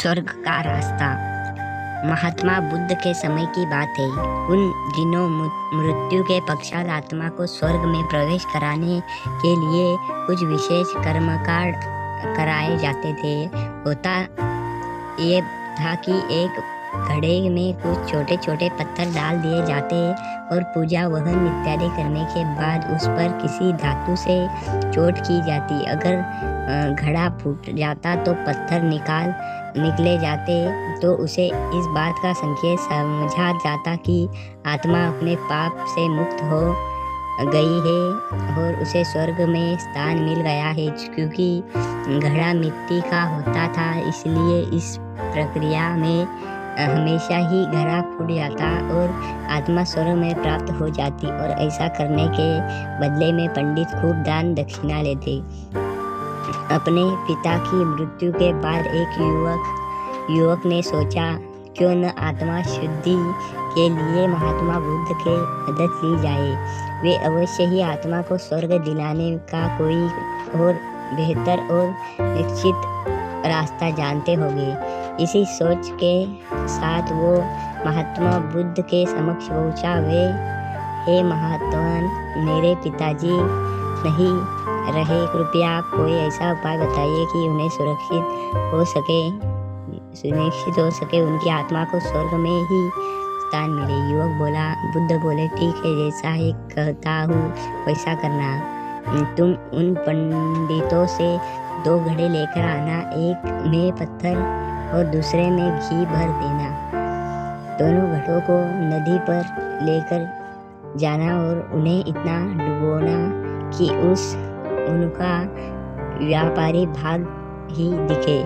स्वर्ग का रास्ता। महात्मा बुद्ध के समय की बात है। उन दिनों मृत्यु के पश्चात आत्मा को स्वर्ग में प्रवेश कराने के लिए कुछ विशेष कर्मकांड कराए जाते थे। होता ये था कि एक घड़े में कुछ छोटे छोटे पत्थर डाल दिए जाते और पूजा वहन इत्यादि करने के बाद उस पर किसी धातु से चोट की जाती। अगर घड़ा फूट जाता तो पत्थर निकले जाते तो उसे इस बात का संकेत समझा जाता कि आत्मा अपने पाप से मुक्त हो गई है और उसे स्वर्ग में स्थान मिल गया है। क्योंकि घड़ा मिट्टी का होता था, इसलिए इस प्रक्रिया में हमेशा ही घड़ा फूट जाता और आत्मा स्वर्ग में प्राप्त हो जाती। और ऐसा करने के बदले में पंडित खूब दान दक्षिणा लेते। अपने पिता की मृत्यु के बाद एक युवक ने सोचा, क्यों न आत्मा शुद्धि के लिए महात्मा बुद्ध के मदद ली जाए। वे अवश्य ही आत्मा को स्वर्ग दिलाने का कोई और बेहतर और निश्चित रास्ता जानते होंगे। इसी सोच के साथ वो महात्मा बुद्ध के समक्ष पहुंचा। वे, हे महात्मन, मेरे पिताजी नहीं रहे, कृपया आप कोई ऐसा उपाय बताइए कि उन्हें सुनिश्चित हो सके उनकी आत्मा को स्वर्ग में ही स्थान मिले। बुद्ध बोले, ठीक है, जैसा ही कहता हूँ वैसा करना। तुम उन पंडितों से 2 घड़े लेकर आना, एक में पत्थर और दूसरे में घी भर देना। दोनों घड़ों को नदी पर लेकर जाना और उन्हें इतना डुबोना कि उनका व्यापारी भाग ही दिखे।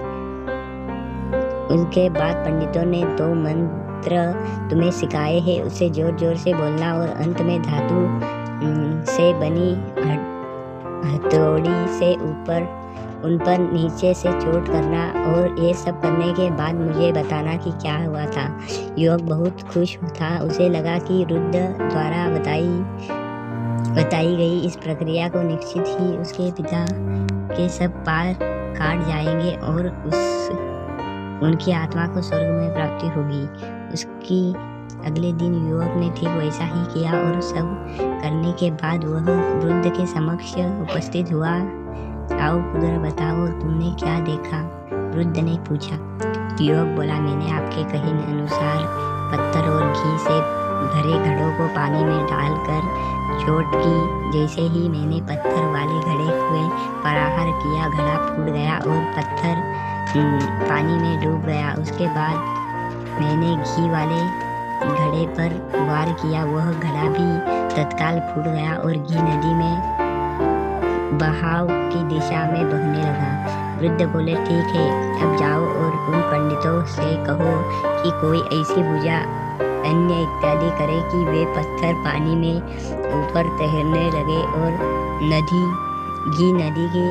उसके बाद पंडितों ने 2 मंत्र तुम्हें सिखाए हैं, उसे जोर जोर से बोलना और अंत में धातु से बनी हथौड़ी से उन पर नीचे से चोट करना। और ये सब करने के बाद मुझे बताना कि क्या हुआ था। युवक बहुत खुश था। उसे लगा कि रुद्र द्वारा बताई गई इस प्रक्रिया को निश्चित ही उसके पिता के सब पार काट जाएंगे और उनकी आत्मा को स्वर्ग में प्राप्ति होगी। उसकी अगले दिन युवक ने ठीक वैसा ही किया और सब करने के बाद वह बुद्ध के समक्ष उपस्थित हुआ। आओ पुत्र, बताओ तुमने क्या देखा? बुद्ध ने पूछा। युवक बोला, मैंने आपके कहे अनुसार पत्थर और घी से भरे घड़ों को पानी में डालकर चोट की। जैसे ही मैंने पत्थर वाले घड़े को प्रहार किया, घड़ा फूट गया और पत्थर पानी में डूब गया। उसके बाद मैंने घी वाले घड़े पर वार किया, वह घड़ा भी तत्काल फूट गया और घी नदी में बहाव की दिशा में बहने लगा। वृद्ध बोले, ठीक है, अब जाओ और उन पंडितों से कहो कि कोई ऐसी पूजा अन्य इत्यादि करे कि वे पत्थर पानी में ऊपर तैरने लगे और घी नदी की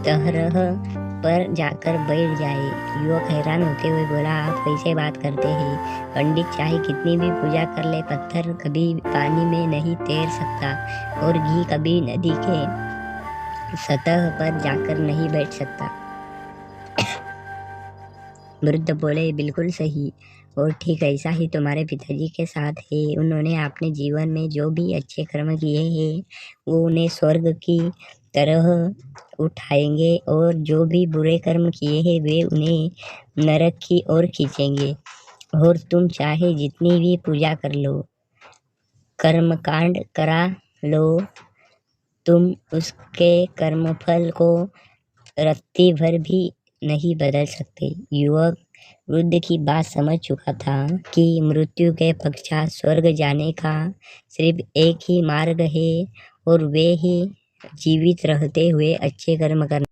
तहरह पर जाकर बैठ जाए। युवक हैरान होते हुए बोला, आप कैसे बात करते हैं? पंडित चाहे कितनी भी पूजा कर ले, पत्थर कभी पानी में नहीं तैर सकता और घी कभी नदी के सतह पर जाकर नहीं बैठ सकता। वृद्ध बोले, बिल्कुल सही, और ठीक ऐसा ही तुम्हारे पिताजी के साथ है। उन्होंने अपने जीवन में जो भी अच्छे कर्म किए हैं वो उन्हें स्वर्ग की तरह उठाएंगे और जो भी बुरे कर्म किए हैं वे उन्हें नरक की ओर खींचेंगे। और तुम चाहे जितनी भी पूजा कर लो, कर्मकांड करा लो, तुम उसके कर्मफल को रत्ती भर भी नहीं बदल सकते। युवक बुद्ध की बात समझ चुका था कि मृत्यु के पश्चात स्वर्ग जाने का सिर्फ एक ही मार्ग है और वे ही जीवित रहते हुए अच्छे कर्म करना।